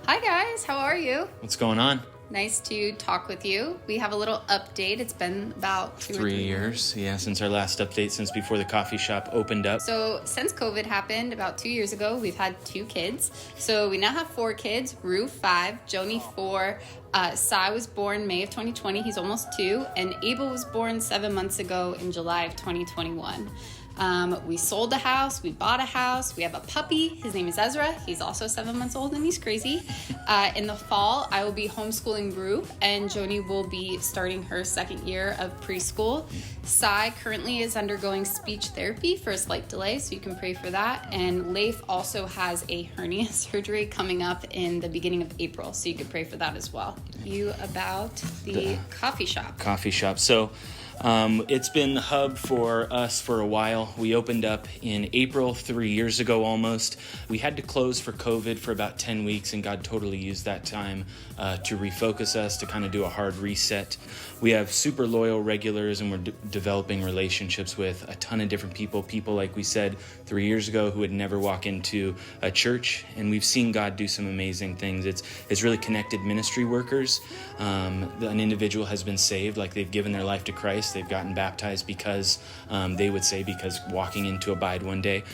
Hi guys, how are you? What's going on? Nice to talk with you. We have a little update. It's been about 3 years. Yeah, since our last update, since before the coffee shop opened up. So since COVID happened about 2 years ago, we've had 2 kids. So we now have 4 kids, Rue 5, Joni 4, Sai was born May of 2020, he's almost 2, and Abel was born 7 months ago in July of 2021. We sold a house, we bought a house, we have a puppy, his name is Ezra, he's also 7 months old and he's crazy. In the fall, I will be homeschooling Rue, and Joni will be starting her 2nd year of preschool. Sai currently is undergoing speech therapy for a slight delay, so you can pray for that. And Leif also has a hernia surgery coming up in the beginning of April, so you can pray for that as well. You about the coffee shop. Coffee shop. So it's been the hub for us for a while. We opened up in April 3 years ago almost. We had to close for COVID for about 10 weeks, and God totally used that time to refocus us, to kind of do a hard reset. We have super loyal regulars, and we're developing relationships with a ton of different people like we said 3 years ago, who would never walk into a church, and we've seen God do some amazing things. It's really connected ministry workers. An individual has been saved, like they've given their life to Christ. They've gotten baptized because because walking into Abide one day,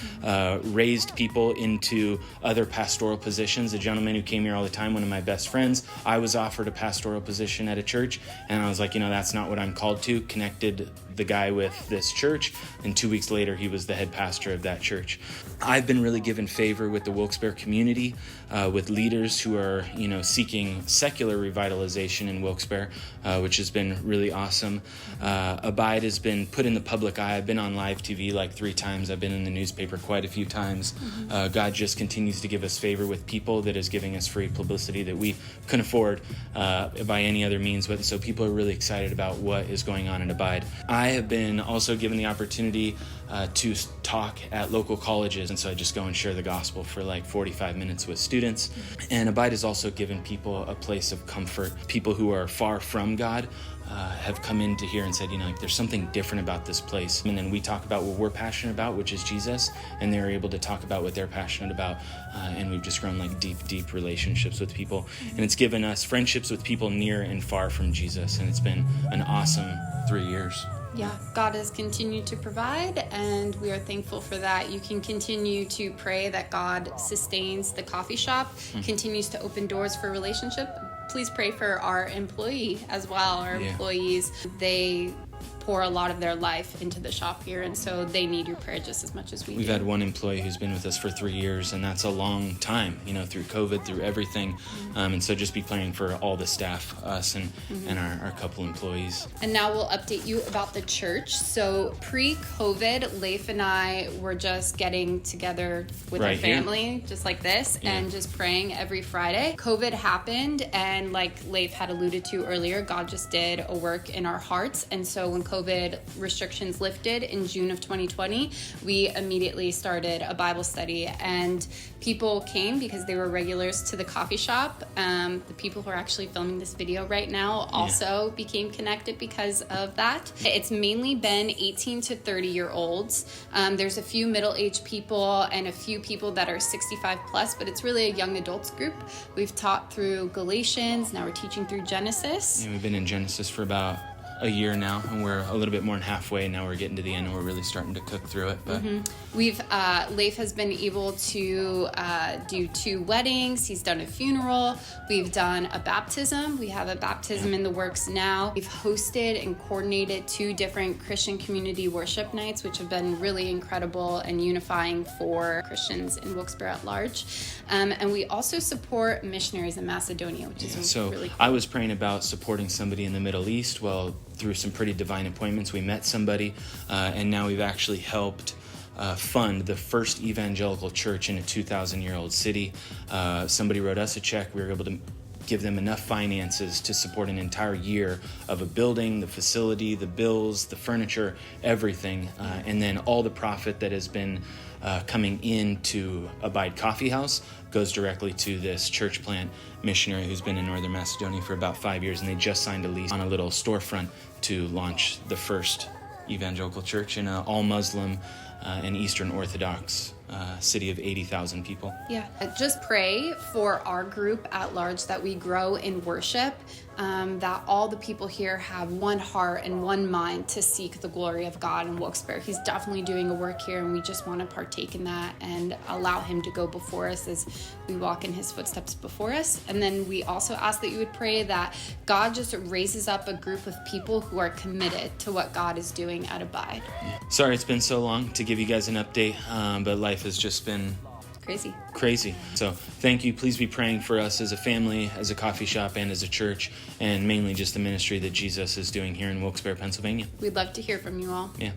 raised people into other pastoral positions. A gentleman who came here all the time, one of my best friends, I was offered a pastoral position at a church, and I was like, that's not what I'm called to. Connected the guy with this church, and 2 weeks later he was the head pastor of that church. I've been really given favor with the Wilkes-Barre community, with leaders who are seeking secular revitalization in Wilkes-Barre, which has been really awesome. Abide has been put in the public eye. I've been on live TV like 3 times. I've been in the newspaper quite a few times. God just continues to give us favor with people that is giving us free publicity that we couldn't afford by any other means. But so people are really excited about what is going on in Abide. I have been also given the opportunity to talk at local colleges, and so I just go and share the gospel for like 45 minutes with students. And Abide has also given people a place of comfort. People who are far from God have come into here and said, there's something different about this place. And then we talk about what we're passionate about, which is Jesus, and they're able to talk about what they're passionate about. And we've just grown like deep relationships with people. And it's given us friendships with people near and far from Jesus. And it's been an awesome 3 years. Yeah, God has continued to provide, and we are thankful for that. You can continue to pray that God sustains the coffee shop, continues to open doors for relationship. Please pray for our employee as well. Our employees, they pour a lot of their life into the shop here, and so they need your prayer just as much as we do. We've had one employee who's been with us for 3 years, and that's a long time, through COVID, through everything. And so just be praying for all the staff, us and our couple employees. And now we'll update you about the church. So pre-COVID, Leif and I were just getting together with our family, just like this, and just praying every Friday. COVID happened, and like Leif had alluded to earlier, God just did a work in our hearts. And so when COVID restrictions lifted in June of 2020, we immediately started a Bible study, and people came because they were regulars to the coffee shop. The people who are actually filming this video right now also became connected because of that. It's mainly been 18 to 30-year-olds. There's a few middle-aged people and a few people that are 65 plus, but it's really a young adults group. We've taught through Galatians, now we're teaching through Genesis. Yeah, we've been in Genesis for about a year now, and we're a little bit more than halfway. Now we're getting to the end, and we're really starting to cook through it. But Leif has been able to do 2 weddings. He's done a funeral. We've done a baptism. We have a baptism in the works now. We've hosted and coordinated 2 different Christian community worship nights, which have been really incredible and unifying for Christians in Wilkes-Barre at large. And we also support missionaries in Macedonia, which is really cool. I was praying about supporting somebody in the Middle East. Well, through some pretty divine appointments, we met somebody, and now we've actually helped fund the first evangelical church in a 2,000-year-old city. Somebody wrote us a check. We were able to give them enough finances to support an entire year of a building, the facility, the bills, the furniture, everything, and then all the profit that has been coming into Abide Coffeehouse goes directly to this church plant missionary who's been in Northern Macedonia for about 5 years, and they just signed a lease on a little storefront to launch the first evangelical church in an all-Muslim and Eastern Orthodox city of 80,000 people. Yeah. Just pray for our group at large that we grow in worship, that all the people here have one heart and one mind to seek the glory of God in Wilkes-Barre. He's definitely doing a work here, and we just want to partake in that and allow him to go before us as we walk in his footsteps before us. And then we also ask that you would pray that God just raises up a group of people who are committed to what God is doing at Abide. Yeah. Sorry it's been so long to give you guys an update, but life has just been crazy. So thank you. Please be praying for us as a family, as a coffee shop, and as a church, and mainly just the ministry that Jesus is doing here in Wilkes-Barre, Pennsylvania. We'd love to hear from you all. Yeah.